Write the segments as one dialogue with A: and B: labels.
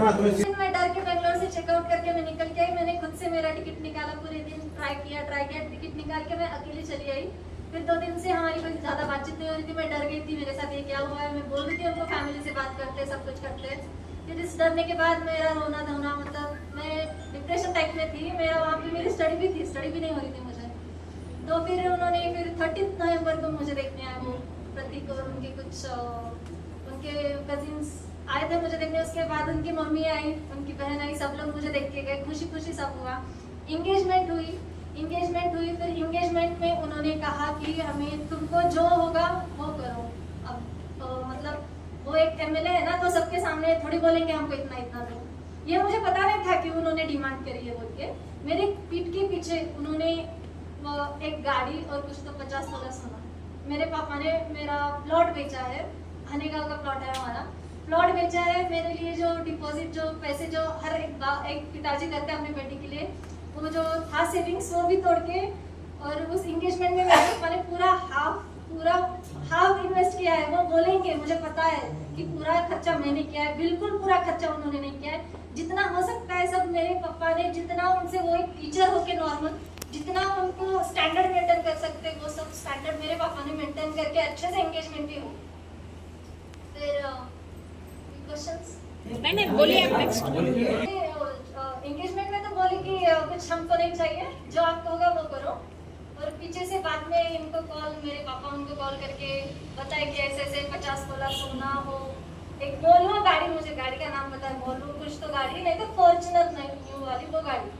A: मैं डर के बेंगलोर से चेकआउट करके मैं निकल के आई। मैंने खुद से मेरा टिकट निकाला, पूरे दिन ट्राई किया टिकट निकाल के मैं अकेली चली आई। फिर 2 दिन से हमारी कोई ज्यादा बातचीत नहीं हो रही थी। मैं डर गई थी, मेरे साथ ये क्या हुआ है। मैं बोल रही थी उनको, फैमिली से बात करते सब कुछ करते। फिर इस डरने के बाद मेरा रोना धोना, मतलब मैं डिप्रेशन टाइप में थी। मेरा वहाँ पे मेरी स्टडी भी थी, स्टडी भी नहीं हो रही थी मुझे। तो फिर उन्होंने 30 नवंबर को मुझे देखने आए, वो प्रतीक और उनके कुछ उनके कजिन्स आए थे मुझे देखने। उसके बाद उनकी मम्मी आई, उनकी बहन आई, सब लोग मुझे देख के गए। खुशी खुशी सब हुआ। इंगेजमेंट हुई। फिर इंगेजमेंट में उन्होंने कहा कि हमें तुमको जो होगा वो करो। अब तो मतलब वो एक एमएलए है ना, तो सबके सामने थोड़ी बोलेंगे हमको इतना इतना दो। ये मुझे पता नहीं था कि उन्होंने डिमांड करी है बोल के। मेरे पीठ के पीछे उन्होंने एक गाड़ी और कुछ तो 50 तोला सोना। मेरे पापा ने मेरा प्लॉट बेचा है, हनीगांव का प्लॉट है हमारा। प्लॉट बेचा है मेरे लिए। जो डिपॉजिट, जो पैसे जो हर एक पिताजी करते हैं अपने बेटी के लिए, वो जो था सेविंग्स वो भी तोड़ के, और उस इंगेजमेंट में मेरे पापा ने पूरा हाफ इन्वेस्ट किया है। वो बोलेंगे, मुझे पता है कि पूरा खर्चा मैंने किया है। बिल्कुल पूरा खर्चा उन्होंने नहीं किया है। जितना हो सकता है सब मेरे पापा ने, जितना उनसे वो एक टीचर होके नॉर्मल जितना उनको स्टैंडर्ड मेंटेन कर सकते वो सब स्टैंडर्ड मेरे पापा ने मेंटेन करके अच्छे से एंगेजमेंट भी हो। फिर क्वेश्चंस
B: नहीं बोलिए आप नेक्स्ट।
A: एंगेजमेंट में तो बोले कि कुछ हमको नहीं चाहिए, जो आपको होगा वो करो। और पीछे से बाद में इनको कॉल, मेरे पापा उनको कॉल करके बताए कि ऐसे ऐसे 50 तोला सोना हो। एक वोल्वो गाड़ी, मुझे गाड़ी का नाम पता है, वोल्वो कुछ तो गाड़ी, नहीं तो फॉर्च्यूनर न्यू वाली वो गाड़ी।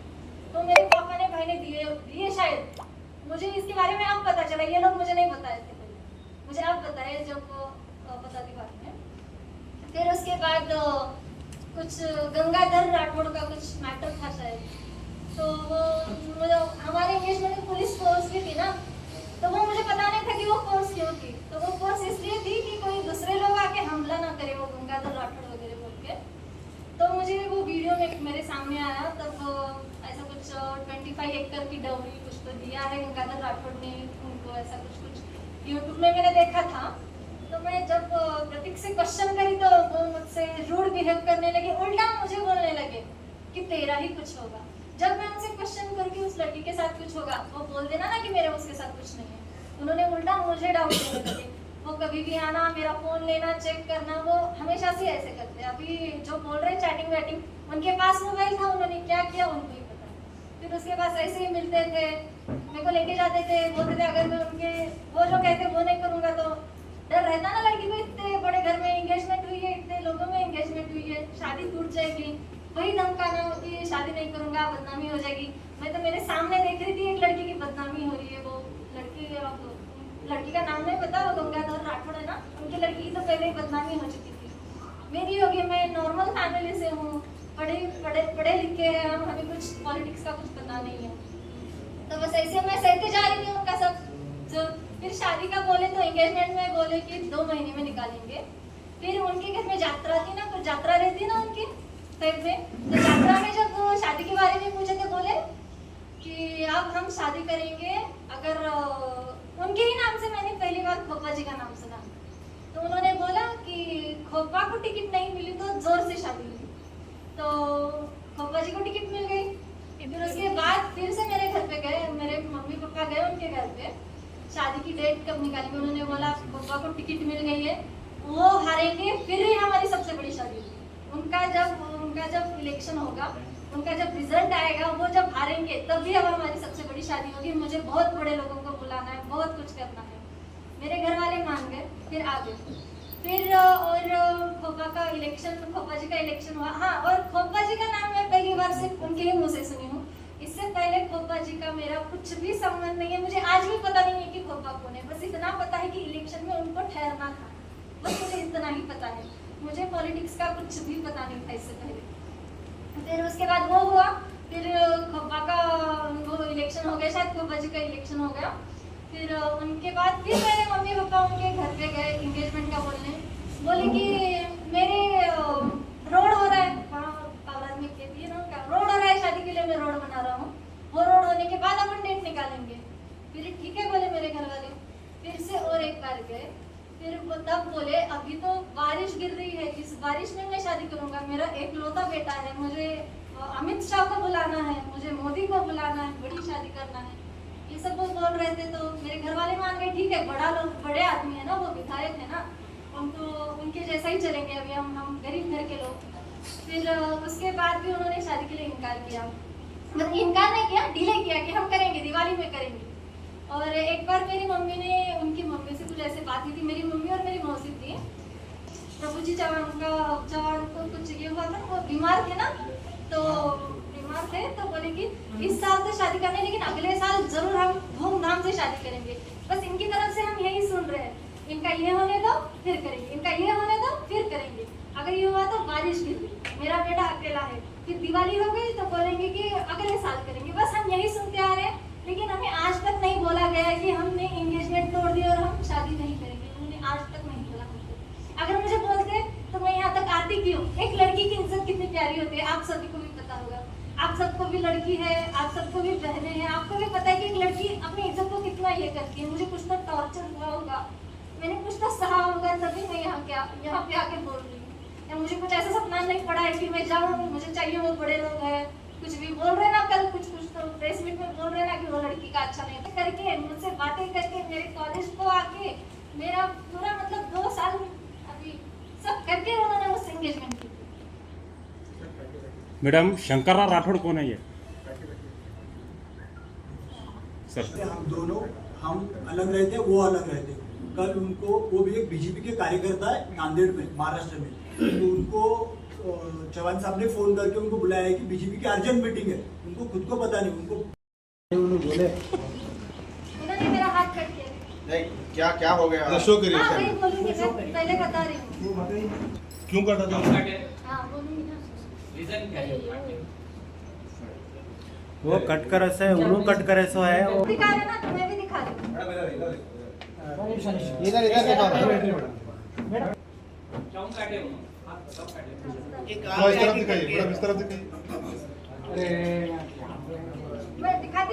A: तो मेरे पापा ने भाई ने दिए शायद। मुझे इसके बारे में अब पता चला, ये लोग मुझे नहीं बताए थे पहले, मुझे अब बताए जब पता थी बाद में। फिर उसके बाद कुछ गंगाधर राठौड़ का कुछ मैटर था शायद। तो वो हमारे एंगेजमेंट में पुलिस फोर्स भी थी ना, तो वो मुझे पता नहीं था कि वो फोर्स क्यों थी। तो वो फोर्स इसलिए थी कि कोई दूसरे लोग आके हमला ना करे, वो गंगाधर राठौड़ वगैरह बोल के। तो मुझे वो वीडियो में मेरे सामने आया, तब ऐसा कुछ 25 एकड़ की डौरी कुछ तो दिया है गंगाधर राठौड़ ने उनको, ऐसा कुछ यूट्यूब में मैंने देखा था। तो मैं जब प्रतीक से क्वेश्चन करी तो वो मुझसे रूड बिहेव करने लगे, उल्टा मुझे बोलने लगे कि तेरा ही कुछ होगा। जब मैं उनसे क्वेश्चन करके उस लड़की के साथ कुछ होगा, वो बोल देना ना कि मेरा उसके साथ कुछ नहीं है। उन्होंने उल्टा मुझे डाउट देने लगे। वो कभी भी आना, मेरा फोन लेना, चेक करना, वो हमेशा से ऐसे करते हैं। अभी जो बोल रहे हैं चैटिंग वैटिंग, उनके पास मोबाइल था, उन्होंने क्या किया उनको ही पता। फिर उसके पास ऐसे ही मिलते थे, मेरे को लेके जाते थे, बोलते थे अगर मैं उनके वो जो कहते वो नहीं करूंगा तो डर रहता ना लड़की को। इतने बड़े घर में एंगेजमेंट हुई है, इतने लोगों में एंगेजमेंट हुई है, शादी टूट जाएगी, वही धमकाना कि शादी नहीं करूंगा, बदनामी हो जाएगी। मैं तो मेरे सामने देख रही थी एक लड़की की बदनामी हो रही है। वो लड़की का नाम नहीं पता, वो गंगाधर राठौड़ है ना, उनकी लड़की की तो पहले ही बदनामी हो चुकी थी। मेरी होगी, मैं नॉर्मल फैमिली से हूँ, पढ़े लिखे हैं हम, हमें कुछ पॉलिटिक्स का कुछ पता नहीं है। तो बस ऐसे मैं सहते जा रही थी उनका सब। जो फिर शादी का बोले तो एंगेजमेंट में बोले कि 2 महीने में निकालेंगे। फिर उनके घर में यात्रा थी ना, कुछ यात्रा रहती ना उनकी टाइप में। तो यात्रा में जब शादी के बारे में पूछे तो बोले कि अब हम शादी करेंगे अगर उनके ही नाम से। मैंने पहली बार खोपा जी का नाम सुना। तो उन्होंने बोला कि खोपा को टिकट नहीं मिली तो जोर से शादी हुई। तो खोपा जी को टिकट मिल गई। फिर उसके बाद फिर से मेरे घर पे गए, मेरे मम्मी पापा गए उनके घर पे, शादी की डेट कब निकाली। उन्होंने बोला खोपा को टिकट मिल गई है, वो हारेंगे फिर ही हमारी सबसे बड़ी शादी होगी। उनका जब इलेक्शन होगा, उनका जब रिजल्ट आएगा, वो जब हारेंगे तभी अब हमारी सबसे बड़ी शादी होगी। मुझे बहुत बड़े लोगों को बुलाना है, बहुत कुछ करना है। मेरे घर वाले मान गए, फिर आ गए। फिर और खोपा का इलेक्शन, खोपा जी का इलेक्शन हुआ। हाँ, और खोपा जी का नाम मैं पहली बार सिर्फ उनके ही मुँह से सुनी हूँ। इससे पहले खोपा जी का मेरा कुछ भी संबंध नहीं है। मुझे आज भी पता नहीं है कि खोपा कौन है। बस इतना पता है कि इलेक्शन में उनको ठहरना था, बस मुझे इतना ही पता है। मुझे पॉलिटिक्स का कुछ भी पता नहीं था इससे पहले। फिर उसके बाद वो हुआ, फिर खोपा का वो इलेक्शन हो गया, शायद खोपा जी का इलेक्शन हो गया। फिर उनके बाद फिर मेरे मम्मी पापा उनके घर पे गए एंगेजमेंट का बोलने। बोले कि मेरे रोड हो रहा है, में कहती है ना क्या रोड हो रहा है, शादी के लिए मैं रोड बना रहा हूँ, वो रोड होने के बाद अपन डेट निकालेंगे। फिर ठीक है बोले मेरे घर वाले। फिर से और एक बार गए, फिर वो तब बोले अभी तो बारिश गिर रही है, इस बारिश में मैं शादी बोलूँगा, मेरा एकलौता बेटा है, मुझे अमित शाह को बुलाना है, मुझे मोदी को बुलाना है, बड़ी शादी करना है, ये सब वो बोल रहे थे। तो मेरे घर वाले मान गए, ठीक है, बड़ा लोग, बड़े आदमी है ना, वो विधायक है ना, उनको उनके जैसा ही चलेंगे, अभी हम गरीब घर के लोग। फिर उसके बाद भी उन्होंने शादी के लिए इनकार किया, मतलब इनकार नहीं किया, डिले किया कि हम करेंगे, दिवाली में करेंगे। और एक बार मेरी मम्मी ने, उनकी मम्मी से कुछ ऐसे बात हुई थी, मेरी मम्मी और मेरी मौसी थी, प्रभु जी चौहान को कुछ ये हुआ था, वो बीमार थे ना, तो बीमार थे तो बोले कि इस साल तो शादी करने, लेकिन अगले साल जरूर हम धूमधाम से शादी करेंगे। बस इनकी तरफ से हम यही सुन रहे हैं, इनका ये होने दो फिर करेंगे, इनका ये होने दो फिर करेंगे। अगर ये हुआ तो बारिश गिर गई, मेरा बेटा अकेला है, फिर दिवाली हो गई तो बोलेंगे कि अगले साल करेंगे। बस हम यही सुनते आ रहे हैं, लेकिन हमें आज तक नहीं बोला गया है कि हमने एंगेजमेंट तोड़ दी और हम शादी नहीं करेंगे। उन्होंने आज तक नहीं बोला हमको। अगर मुझे बोलते तो मैं यहाँ तक आती क्यों? एक लड़की की इज्जत कितनी प्यारी होती है, आप सभी को भी पता होगा, आप सबको भी लड़की है, आप सबको भी बहनें हैं, आपको भी पता है कि एक लड़की अपनी इज्जत को कितना ये करती है। मुझे कुछ तो टॉर्चर हुआ होगा, मैंने कुछ तो सहा होगा, तभी मैं यहाँ पे आके बोल रही हूँ। या मुझे कुछ ऐसा सपना नहीं पड़ा है कि मैं जाऊँ, मुझे चाहिए वो बड़े लोग हैं, कुछ भी बोल रहे ना, कल कुछ तो प्रेस मीट में बोल रहे ना कि वो लड़की का अच्छा नहीं था, करके मुझसे बातें करके मेरे कॉलेज को आके मेरा पूरा मतलब 2 साल अभी सब करके उन्होंने मुझसे एंगेजमेंट की।
C: मैडम, शंकरराव राठौड़ कौन है ये? सर,
D: हम अलग रहते, वो अलग रहते। कल उनको, वो भी एक बीजेपी के कार्यकर्ता है नांदेड़ में, महाराष्ट्र में, तो उनको चौहान साहब ने फोन करके उनको बुलाया है कि बीजेपी की अर्जेंट मीटिंग है। उनको खुद को पता नहीं, उनको बोले
A: उन्होंने मेरा हाथ कट किया।
E: नहीं, क्या क्या हो गया?
F: शो करिए।
A: हाँ, वही बोलूंगी, मैं पहले बता रही हूँ।
F: क्यों काटा था?
A: हाँ, बोलूंगी ना।
G: रीजन क्या है?
H: वो कट कर ऐसा है, उन्होंने कट कर ऐसा है। वो
A: दिखा रहे ना, मैं भी दिखा रही हूँ।
E: इधर इधर देखो।
G: क्यों काटे हो? हाथ सब काटे।
F: थोड़ा इस तरफ दिखाइए, मैडम इस तरफ दिखाइए।
A: मैं दिखाती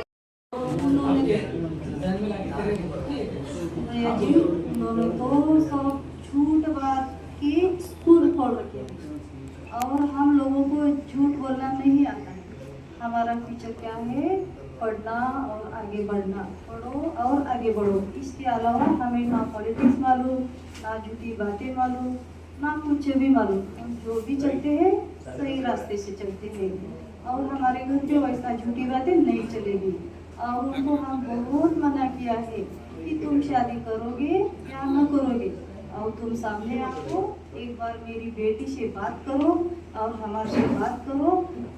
I: उन्होंने तो सब झूठ बात की स्कूल खोल रखे और हम लोगों को झूठ बोलना नहीं आता है। हमारा फ्यूचर क्या है? पढ़ना और आगे बढ़ना, पढ़ो और आगे बढ़ो। इसके अलावा हमें ना पॉलिटिक्स मालूम, ना झूठी बातें मालूम, ना कुछ भी मालूम। हम जो भी चलते हैं सही रास्ते से चलते हैं और हमारे घर पे वैसा झूठी बातें नहीं चलेगी। और उनको हम बहुत मना किया है कि तुम शादी करोगे या न करोगे, और तुम सामने आओ, एक बार मेरी बेटी से बात करो और हमारे से बात करो,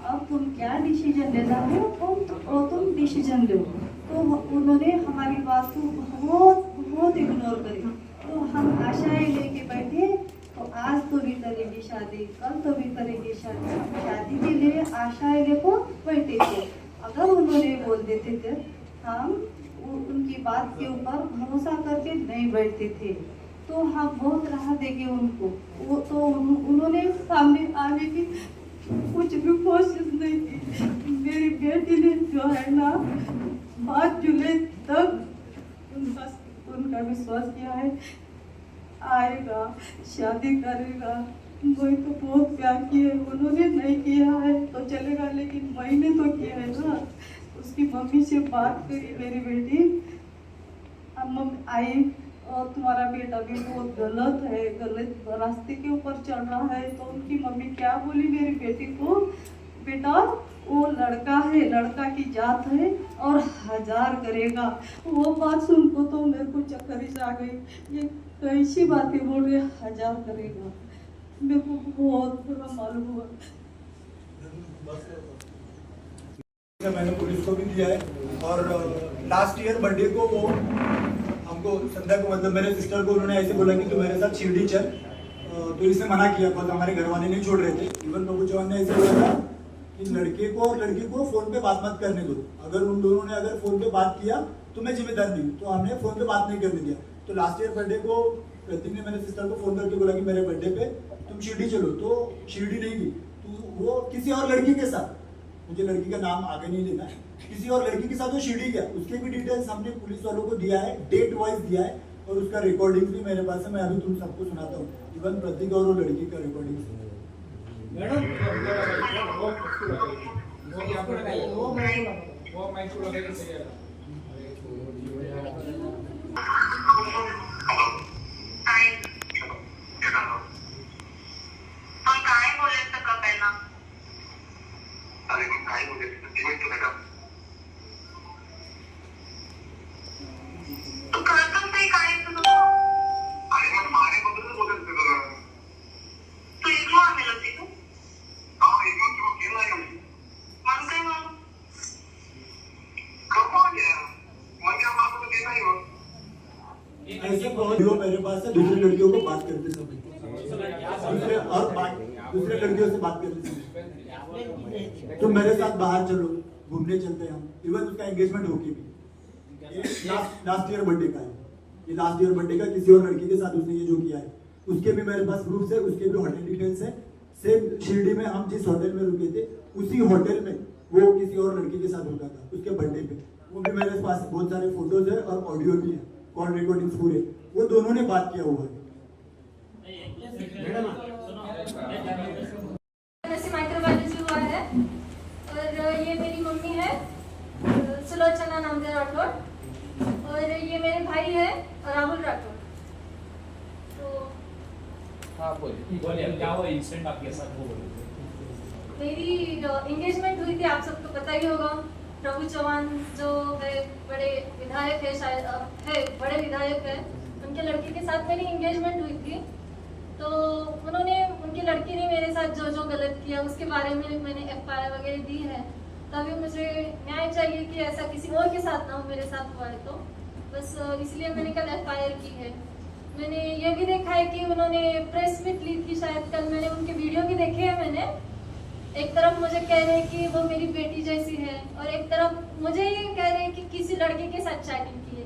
I: अब तुम क्या डिसीजन लेना है और तुम डिसीजन लो। तो उन्होंने हमारी बात को बहुत इग्नोर करी। तो हम आशाएं लेके बैठे, तो आज तो भी करेंगे शादी, कल तो भी करेंगे शादी। हम शादी के लिए आशाएं लेको बैठे थे। अगर उन्होंने बोल देते थे, हम उनकी बात के ऊपर भरोसा करके नहीं बैठते थे, तो हम बहुत राह देंगे उनको। वो तो उन्होंने सामने आने की कुछ भी कोशिश नहीं की। मेरी बेटी ने जो है ना 5 जुलाई तक उनका विश्वास किया है, आएगा, शादी करेगा। मैं तो बहुत प्यार किया है, उन्होंने नहीं किया है तो चलेगा, लेकिन मैंने तो किया है ना। उसकी मम्मी से बात करी मेरी बेटी, अब मम्मी आई और तुम्हारा बेटा भी बहुत गलत है, गलत रास्ते के ऊपर चल रहा है। तो उनकी मम्मी क्या बोली मेरी बेटी को, बेटा वो लड़का है, लड़का की जात है और 1000 करेगा। वो बात सुनको तो मेरे को चक्कर ही आ गई। ये कैसी बातें बोल रहे, 1000 करेगा। मेरे को बहुत बुरा मालूम हुआ।
D: मैंने पुलिस को भी दिया है और लास्ट ईयर बर्थडे को वो हमको संध्या को, मतलब मेरे सिस्टर को, उन्होंने ऐसे बोला कि तू मेरे साथ शिरडी चल, तो इसने मना किया, बिकॉज हमारे घर वाले नहीं छोड़ रहे थे। इवन प्रभु चौहान ने ऐसे बोला था कि लड़के को और लड़की को फोन पे बात मत करने दो, अगर उन दोनों ने अगर फोन पे बात किया तो मैं जिम्मेदार नहीं हूँ। तो हमने फोन पे बात नहीं करने दिया। तो लास्ट ईयर बर्थडे को प्रतीक ने मेरे सिस्टर को फोन करके बोला कि मेरे बर्थडे पे तुम शिरडी चलो, तो शिरडी नहीं गई, तो वो किसी और लड़की के साथ, मुझे लड़की का नाम आगे नहीं लेना है, किसी और लड़की के साथ वो शिरडी गया। उसके भी डिटेल्स हमने पुलिस वालों को दिया है, डेट वाइज दिया है, और उसका रिकॉर्डिंग भी मेरे पास है। मैं अभी तुम सबको सुनाता हूँ, इवन प्रतीक और वो लड़की का रिकॉर्डिंग।
F: मैडम वो माइक को लगाइए सही है।
D: ऐसे बहुत लोग मेरे पास है दूसरी लड़कियों को बात करते समय दूसरे लड़कियों से बात करते समय तो मेरे साथ बाहर चलो घूमने चलते हैं हम। इवन उसका एंगेजमेंट होके भी लास्ट ईयर बर्थडे का है, ये लास्ट ईयर बर्थडे का किसी और लड़की के साथ उसने ये जो किया है उसके भी मेरे पास प्रूफ है, उसके भी होटल डिटेल्स है। सेम शिरडी में हम जिस होटल में रुके थे उसी होटल में वो किसी और लड़की के साथ रुका था उसके बर्थडे पे। वो भी मेरे पास बहुत सारे फोटोज है और ऑडियो भी है, कॉल रिकॉर्डिंग्स पूरे, वो दोनों ने बात किया हुआ है।
A: वैसे माइक्रोबायोलॉजी हुआ है और ये मेरी मम्मी है सुलोचना नामदेव राठौड़ और ये मेरे भाई है राहुल राठौड़। तो
G: हाँ बोलिए क्या हुआ इंसिडेंट आपके साथ वो बोलिए।
A: मेरी एंगेजमेंट हुई थी, आप सबको पता ही होगा। प्रभु चौहान जो है बड़े विधायक है, शायद है बड़े विधायक है, उनके लड़की के साथ मेरी एंगेजमेंट हुई थी। तो उन्होंने उनकी लड़की ने मेरे साथ जो जो गलत किया उसके बारे में मैंने FIR वगैरह दी है। तभी मुझे न्याय चाहिए कि ऐसा किसी और के साथ ना हो, मेरे साथ हुआ है तो बस इसलिए मैंने कल FIR की है। मैंने ये भी देखा है कि उन्होंने प्रेस मीट ली थी, शायद कल मैंने उनके वीडियो भी देखे हैं। मैंने एक तरफ मुझे कह रहे हैं कि वो मेरी बेटी जैसी है और एक तरफ मुझे ये कह रहे हैं कि किसी लड़के के साथ चैटिंग की है।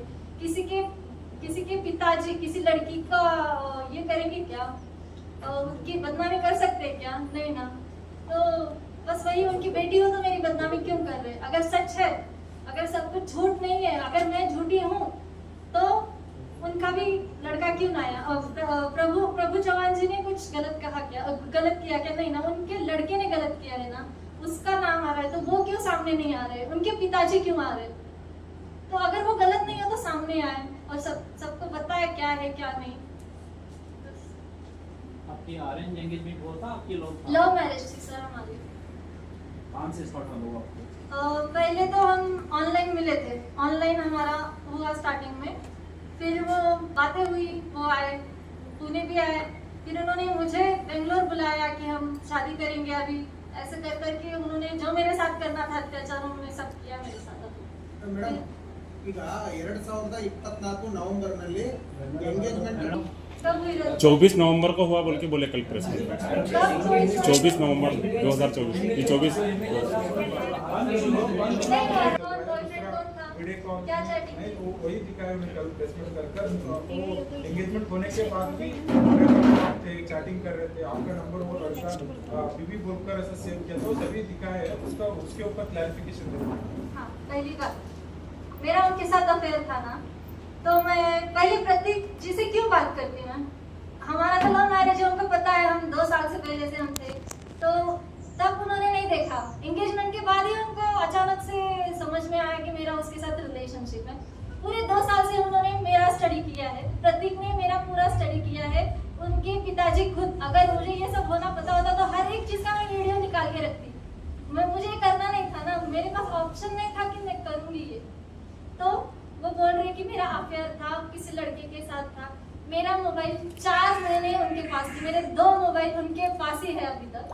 A: किसी के पिताजी किसी लड़की का ये करेंगे क्या, उनकी बदनामी कर सकते हैं क्या? नहीं ना। तो बस वही, उनकी बेटी हो तो मेरी बदनामी क्यों कर रहे? अगर सच है, अगर सब कुछ झूठ नहीं है, अगर मैं झूठी हूँ तो उनका भी लड़का क्यों ना आया? प्रभु चौहान जी ने कुछ गलत किया क्या? नहीं ना, उनके लड़के ने गलत किया है ना, उसका नाम आ रहा है तो वो क्यों सामने नहीं आ रहे? उनके पिताजी क्यों आ रहे? तो अगर वो गलत नहीं है तो सामने आए और सबको पता है क्या है क्या नहीं।
G: आपकी अरेंज एंगेजमेंट हुआ था आपकी
A: लव मैरिज थी सर हमारी।
G: कहाँ से स्टार्ट हुआ आपको?
A: पहले तो हम ऑनलाइन मिले थे, ऑनलाइन हमारा हुआ स्टार्टिंग में। फिर वो बातें हुई, वो आए, पुणे भी आए, फिर उन्होंने मुझे बेंगलोर बुलाया कि हम शादी करेंगे अभी। ऐसे कर करके उन्होंने जो मेरे साथ करना था अत्याचार उन्होंने सब किया मेरे साथ।
E: ಮೇಡಮ್ ಈಗ 2024 ನವೆಂಬರ್ನಲ್ಲಿ ಎಂಗೇಜ್ಮೆಂಟ್
A: तब हुई
C: 24 नवंबर को हुआ बोल के बोले कल प्रेस में। 24 नवंबर 2024 ये 24
A: क्या चैटिंग
F: नहीं वो वही दिखाया मैं कल प्लेसमेंट कर एंगेजमेंट होने के बाद भी थे चैटिंग कर रहे थे। आपका नंबर वो लड़का बीबी बोलकर ऐसा सेव किया तो सभी दिखाया है, उसका उसके ऊपर क्लैरिफिकेशन देना।
A: हाँ, पहली बात मेरा उनके साथ अफेयर था ना, तो मैं पहले प्रतीक जी से क्यों बात करती मैं? हमारा तो लव मैरिज है, उनको पता है, हम 2 साल से पहले से हम थे। तो तब उन्होंने नहीं देखा, एंगेजमेंट के बाद ही उनको अचानक से समझ में आया कि मेरा उसके साथ रिलेशनशिप है। पूरे 2 साल से उन्होंने मेरा स्टडी किया है, प्रतीक ने मेरा पूरा स्टडी किया है। उनके पिताजी खुद, अगर मुझे ये सब होना पता होता तो हर एक चीज का मैं वीडियो निकाल के रखती। मुझे करना नहीं था ना, मेरे पास ऑप्शन नहीं था कि मैं करूंगी ये। तो वो बोल रहे कि मेरा अफेयर था, किसी लड़के के साथ था। मेरा मोबाइल 4 महीने उनके पास थी, मेरे 2 मोबाइल उनके पास ही है अभी तक।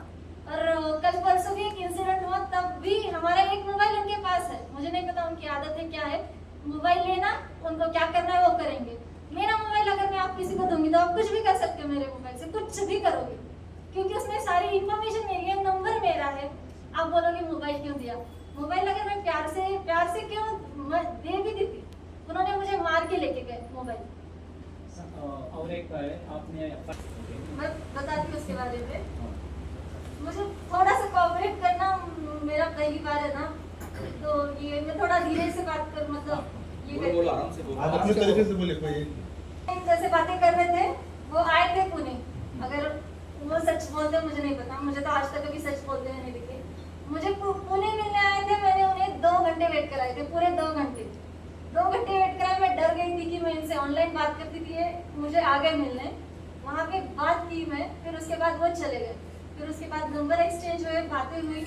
A: और कल परसों भी एक इंसिडेंट हुआ, तब भी हमारा एक मोबाइल उनके पास है। मुझे नहीं पता उनकी आदत है क्या है, मोबाइल लेना, उनको क्या करना है वो करेंगे। मेरा मोबाइल अगर मैं आप किसी को दूंगी तो आप कुछ भी कर सकते हो, मेरे मोबाइल से कुछ भी करोगे, क्योंकि उसमें सारी इन्फॉर्मेशन मेरी है, नंबर मेरा है। आप बोलोगे मोबाइल क्यों दिया? मोबाइल अगर मैं प्यार से क्यों दे भी दी थी, उन्होंने मुझे मार के लेके गए मोबाइल।
G: और एक है आपने
A: मैं बताती हूँ उसके बारे में। मुझे थोड़ा सा कोऑपरेट करना, मेरा पहली बार है ना, तो ये मैं थोड़ा धीरे से बात कर, मतलब ये
F: बोलो आराम से बोलो। आप अपने तरीके से बोले कोई
A: जैसे बातें कर रहे थे, वो आए थे पुणे। अगर वो सच बोलते हैं, मुझे नहीं पता, मुझे तो आज तक कभी सच बोलते हुए नहीं दिखे। मुझे पुणे मिलने आए थे, मैंने उन्हें 2 घंटे वेट कराए थे, पूरे 2 घंटे वेट कराए। मैं डर गई थी कि मैं इनसे ऑनलाइन बात करती थी, ये मुझे आ गए मिलने, वहाँ पे बात की मैं, फिर उसके बाद वो चले गए, फिर उसके बाद नंबर एक्सचेंज हुए, बातें हुई,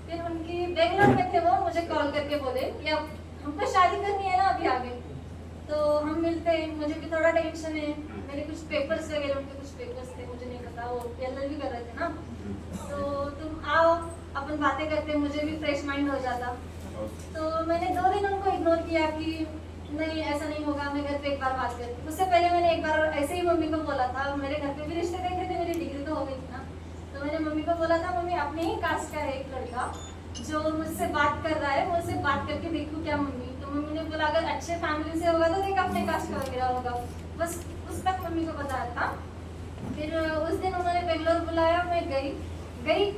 A: फिर उनकी बेंगलोर में थे, वो मुझे कॉल करके बोले कि अब हमको शादी करनी है ना अभी आगे, तो हम मिलते हैं। मुझे भी थोड़ा टेंशन है, मेरे कुछ पेपर्स वगैरह, उनके कुछ पेपर्स थे, मुझे नहीं पता, वो LLB कर रहे थे ना, तो तुम आओ अपन बातें करते, मुझे भी फ्रेश माइंड हो जाता। तो मैंने 2 दिन उनको इग्नोर किया कि नहीं ऐसा नहीं होगा, मैं घर पे एक बार बात करती। उससे पहले मैंने एक बार ऐसे ही मम्मी को बोला था, मेरे घर पे भी रिश्ते देखे थे, मेरी डिग्री तो हो गई थी ना, तो मैंने मम्मी को बोला था मम्मी अपने ही कास्ट का है एक लड़का जो मुझसे बात कर रहा है, मुझसे बात करके देखूँ क्या मम्मी। तो मम्मी ने बोला अगर अच्छे फैमिली से होगा तो देख अपने कास्ट का वगैरह होगा, बस उस तक मम्मी को बताया था। फिर उस दिन उन्होंने बेंगलोर बुलाया, मैं गई।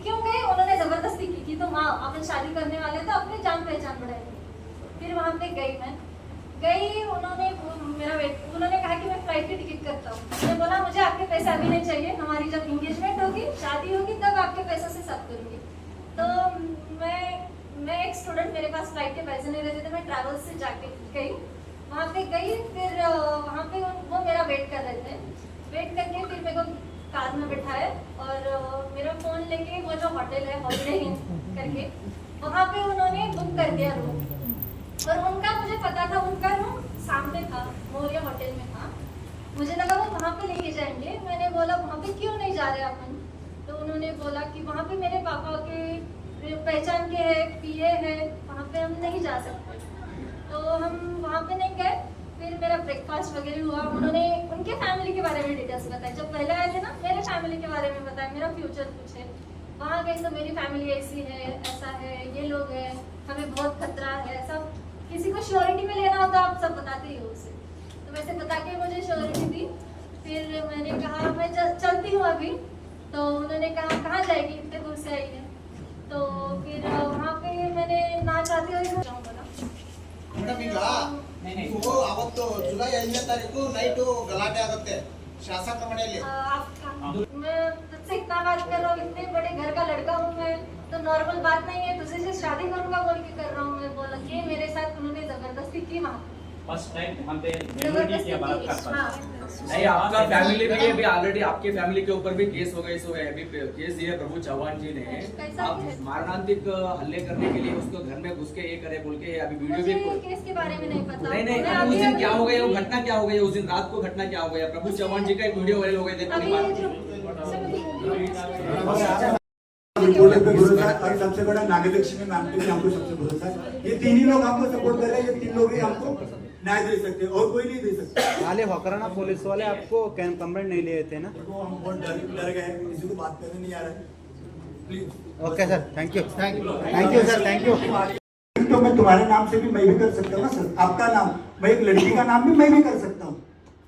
A: क्यों गई? उन्होंने जबरदस्ती की कि तुम आओ, अपन शादी करने वाले, तो अपनी जान पहचान बढ़ाएंगे। फिर वहाँ पे गई, मैं गई, उन्होंने मेरा वेट, उन्होंने कहा कि मैं फ्लाइट की टिकट करता हूँ। मैंने बोला मुझे आपके पैसे अभी नहीं चाहिए, हमारी जब एंगेजमेंट होगी, शादी होगी, तब आपके पैसों से सब करूँगी। तो मैं एक स्टूडेंट, मेरे पास फ्लाइट के पैसे नहीं रहते थे, मैं ट्रैवल से जाके गई, वहाँ पे गई। फिर वहाँ पे वो मेरा वेट कर रहे थे, वेट करके फिर मेरे को कार में बिठाए और मेरा फ़ोन लेके वो जो होटल है हॉलिडे इन करके, वहाँ पे उन्होंने बुक कर दिया रूम। और उनका मुझे पता था, उनका रूम सामने था, मौर्य होटल में था। मुझे लगा वो वहाँ पे लेके जाएंगे। मैंने बोला वहाँ पे क्यों नहीं जा रहे अपन? तो उन्होंने बोला कि वहाँ पे मेरे पापा के पहचान के है, PA है, वहाँ पे हम नहीं जा सकते। तो हम वहाँ पे नहीं गए। फिर मेरा ब्रेकफास्ट वगैरह हुआ, उन्होंने उनके फैमिली के बारे में डिटेल्स बताई। जब पहले आए थे ना, मेरे फैमिली के बारे में बताया, मेरा फ्यूचर पूछे। वहाँ गई तो मेरी फैमिली ऐसी है, ऐसा है, ये लोग हैं, हमें बहुत खतरा है, ऐसा किसी को श्योरिटी में लेना होता आप सब बताते ही हो उसे। तो वैसे बता के मुझे श्योरिटी दी। फिर मैंने कहा मैं चलती हूँ अभी। तो उन्होंने कहा कहाँ जाएगी, इतने दूर से आई है। तो फिर वहाँ पे मैंने ना चाहती हुई बोला
E: ಮೇಡಮ್ ಈಗ ನೀವು ಅವತ್ತು ಜುಲೈ 5ನೇ ತಾರೀಕು ನೈಟು ಗಲಾಟೆ ಆಗುತ್ತೆ ಶಾಸಕರ ಮನೆಯಲ್ಲಿ
A: मैं तुझसे इतना बात कर रहा हूँ, इतने बड़े घर का लड़का हूँ मैं, तो नॉर्मल बात नहीं है, तुझसे से शादी करूंगा बोल के कर रहा हूँ मैं। बोला कि मेरे साथ उन्होंने जबरदस्ती की वहाँ
G: फर्स्ट टाइम हम पे किया बलात्कार पर।
J: नहीं आपका फैमिली भी अभी ऑलरेडी आपके फैमिली के ऊपर भी केस हो गए, सो है अभी केस दिया प्रभु चौहान जी ने। आप मारणांतिक हल्ले करने के लिए उसको घर में घुस के ये करे बोल के अभी वीडियो भी
A: मुझे केस के बारे में नहीं पता।
J: नहीं उस दिन क्या हो गया, वो घटना क्या हो गई, उस दिन रात को घटना क्या हो गया? प्रभु चौहान जी का एक वीडियो वायरल हो गए थे।
D: रिपोर्टर पे भरोसा और सबसे बड़ा नागलक्ष्मी मैम पे भी हमको सबसे भरोसा है। ये 3 ही लोग हमको सपोर्ट कर रहे हैं, ये 3 लोग ही हमको न्याय दे सकते हैं और कोई नहीं दे सकता।
H: हाले हकराना पुलिस वाले आपको कंप्लेंट नहीं लिए थे ना?
D: देखो हम बहुत डर गए, किसी को बात करने नहीं आ रहा है। Please.
H: Okay sir, thank you sir, thank you.
D: तो मैं तुम्हारे नाम से भी मैं भी कर सकता हूँ ना सर, आपका नाम, मैं एक लड़की का नाम भी मैं भी कर सकता हूँ,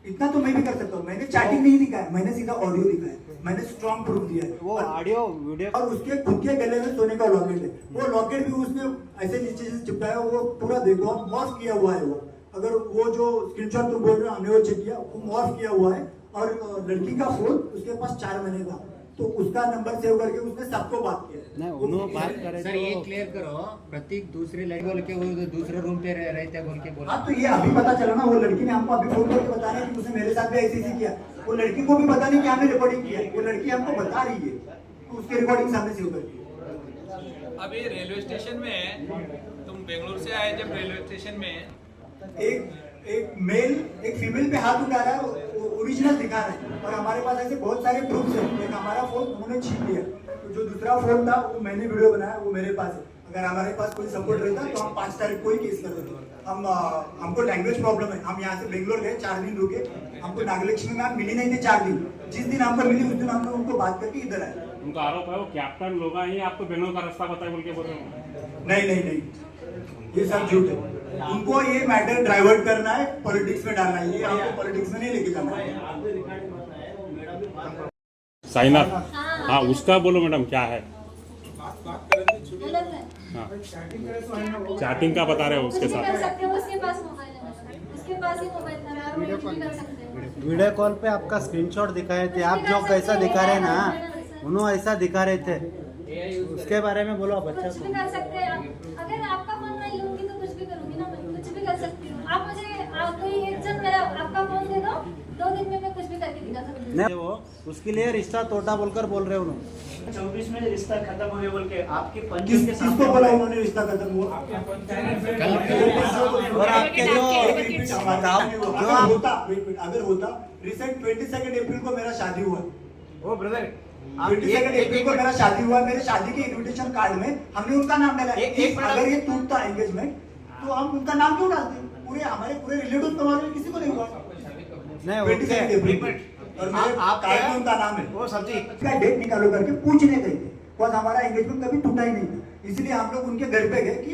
D: इतना तो मैं भी कर सकता हूँ। मैंने चैटिंग नहीं दिखाया, मैंने सीधा ऑडियो दिखाया, मैंने स्ट्रॉन्ग प्रूफ दिया है।
H: वो ऑडियो वीडियो
D: और उसके खुद के गले में सोने का लॉकेट है, वो लॉकेट भी उसने ऐसे नीचे से चिपकाया, वो पूरा देखो मॉर्फ किया हुआ है। वो अगर वो जो स्क्रीनशॉट तुम बोल रहे हो हमने वो चेक किया, वो मॉर्फ किया हुआ है। और लड़की का फोन उसके पास 4 महीने का, तो उसका नंबर सेव करके उसने सबको बात किया।
H: नहीं उन्होंने बात करे
K: सर ये क्लियर करो, प्रतीक दूसरे लड़के बोल के वो दूसरे रूम पे रहते बोल के बोला।
D: हाँ तो ये अभी पता चला ना, वो लड़की ने हमको अभी फोन करके बता रही है कि उसने मेरे साथ भी ऐसे किया। वो लड़की को भी पता नहीं कि हमने रिकॉर्डिंग किया, वो लड़की हमको बता रही है तो उसकी रिकॉर्डिंग सामने सेव करके।
L: अभी रेलवे स्टेशन में तुम बेंगलुरु से आए, जब रेलवे स्टेशन में
D: एक मेल एक फीमेल पे हाथ उठा रहा है, वो ओरिजिनल दिखा रहा है। और हमारे पास ऐसे बहुत सारे प्रूफ्स हैं। एक हमारा फोन उन्होंने छीन लिया, तो जो दूसरा फोन था वो मैंने वीडियो बनाया, वो मेरे पास है। अगर हमारे पास कोई सपोर्ट रहता तो हम 5 तारीख को ही केस कर देते। हमको लैंग्वेज प्रॉब्लम है, हम यहाँ से बेंगलोर गए, 4 दिन रुके, हमको नागलक्ष्मी मैम मिली नहीं थी 4 दिन। जिस दिन हमको मिली उस दिन हमने उनको बात करके इधर आए।
C: उनका आरोप है वो कैप्टन लोग ही आपको बेंगलोर का रास्ता बताए बोल के बोल रहे हो।
D: नहीं, ये सब झूठ है। उनको ये मैटर डाइवर्ट करना है, पॉलिटिक्स में डालना है, ये आपको पॉलिटिक्स में नहीं लेके जाना है।
C: साइनाथ, हाँ उसका बोलो मैडम क्या है?
A: गलत है।
C: हाँ चैटिंग का बता रहे हो उसके साथ।
A: कर सकते हो, उसके पास मोबाइल है, उसके पास ही मोबाइल था, और भी कर सकते हैं।
H: वीडियो कॉल पे आपका स्क्रीनशॉट दिखाए थे आप, जो कैसा दिखा रहे हैं ना उन्होंने ऐसा दिखा रहे थे, उसके बारे में बोलो आप अच्छा
A: कुछ भी कर सकते हैं आप। अगर आपका फोन मैं लूंगी तो कुछ भी करूंगी ना, मैं कुछ भी कर सकती हूँ। आप मुझे कोई एक जन मेरा आपका फोन दे दो, 2 दिन में मैं कुछ भी करके दिखा सकती हूँ।
H: नहीं, वो उसके लिए रिश्ता तोड़ा बोलकर बोल रहे उन्होंने।
K: 24 में रिश्ता खत्म हो गया बोल के आपके पंच के
D: किसको बोला उन्होंने रिश्ता खत्म हुआ?
H: और आपके जो
D: अगर होता रिसेंट 22 अप्रैल को मेरा शादी हुआ,
K: ओ ब्रदर
D: 22 अप्रैल को मेरा शादी हुआ, मेरे शादी के इनविटेशन कार्ड में हमने उनका नाम डाला। अगर ये टूटता एंगेजमेंट तो हम उनका नाम क्यों डालते? हमारे पूरे रिलेटिव तुम्हारे किसी को नहीं हुआ।
H: नहीं,
D: 22 अप्रैल और मेरे कार्ड में उनका नाम है।
K: वो सब्जी
D: का डेट निकालो करके पूछने गए थे, बस हमारा एंगेजमेंट कभी टूटा ही नहीं था। इसलिए हम लोग उनके घर पे गए कि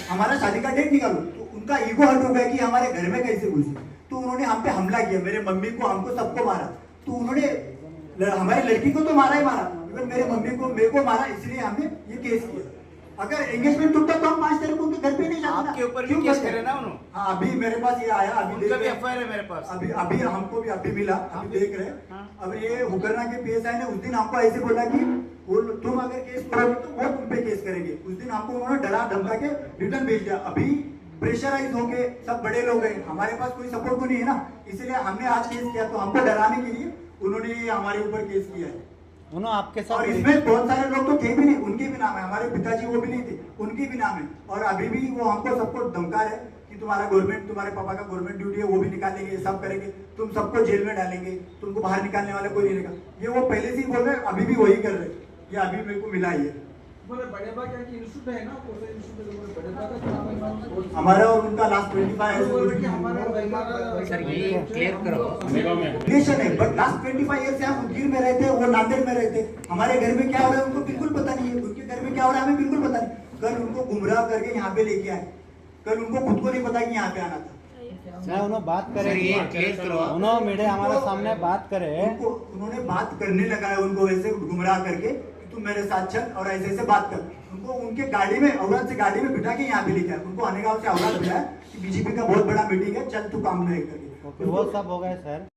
D: हमारा शादी का डेट निकालो। तो उनका ईगो हर्ट हो गया कि हमारे घर में कैसे घुसे, तो उन्होंने हम पे हमला किया, मेरे मम्मी को, हमको, सबको मारा। तो उन्होंने हमारी लड़की को तो मारा ही मारा, इवन मेरे मम्मी को, मेरे को मारा। इसलिए हमने ये केस किया। अगर एंगेजमेंट टूटता तो हम 5 तारीख को उनके घर पे नहीं जाते।
K: आपके ऊपर भी केस करे ना उन्होंने।
D: हाँ, अभी मेरे पास ये आया, अभी
K: उनका भी एफआईआर है मेरे पास।
D: अभी हमको भी अभी मिला, अभी देख रहे हैं। अब ये हुकरना के पीएसआई ने उस दिन हमको ऐसे बोला कि वो तुम अगर केस करोगे तो वो तुम पे केस करेंगे। उस दिन हमको उन्होंने डरा धमका के रिटर्न भेज दिया। अभी प्रेशराइज हो गए, सब बड़े लोग हैं, हमारे पास कोई सपोर्ट को नहीं है ना, इसलिए हमने आज केस किया। तो हमको डराने के लिए उन्होंने हमारे ऊपर केस किया है।
H: उन्होंने आपके साथ
D: और इसमें बहुत सारे लोग तो थे भी नहीं, उनके भी नाम है। हमारे पिताजी वो भी नहीं थे, उनके भी नाम है। और अभी भी वो हमको सबको धमका रहे कि तुम्हारा गवर्नमेंट, तुम्हारे पापा का गवर्नमेंट ड्यूटी है, वो भी निकालेंगे, सब करेंगे, तुम सबको जेल में डालेंगे, तुमको बाहर निकालने वाला कोई नहीं रहेगा। ये वो पहले से ही बोल रहे हैं, अभी भी वही कर रहे हैं। ये अभी मेरे को मिला ही है। हमारा और उनका लास्ट 25
K: सर ये क्लियर करो।
D: रिलेशन है, बट लास्ट 25 ईयर से हम उदगीर में रहते हैं, वो नांदेड़ में रहते हैं। हमारे घर में क्या हो रहा है उनको बिल्कुल पता नहीं है, उनके घर में क्या हो रहा है हमें बिल्कुल पता नहीं। कल उनको गुमराह करके यहाँ पे लेके आए, कल उनको खुद को नहीं पता कि यहाँ पे आना था।
H: उन्होंने बात करे, उन्होंने मीडिया हमारे सामने बात करे,
D: उन्होंने बात करने लगा है उनको वैसे गुमराह करके, तुम मेरे साथ चल और ऐसे ऐसे बात कर। उनको उनके गाड़ी में, औरत से गाड़ी में बिठा के यहाँ पे लेके आए। उनको आने गाँव से औरत बुलाया कि बीजेपी का बहुत बड़ा मीटिंग है, चल तू काम नहीं करके।
H: वो सब हो गए सर।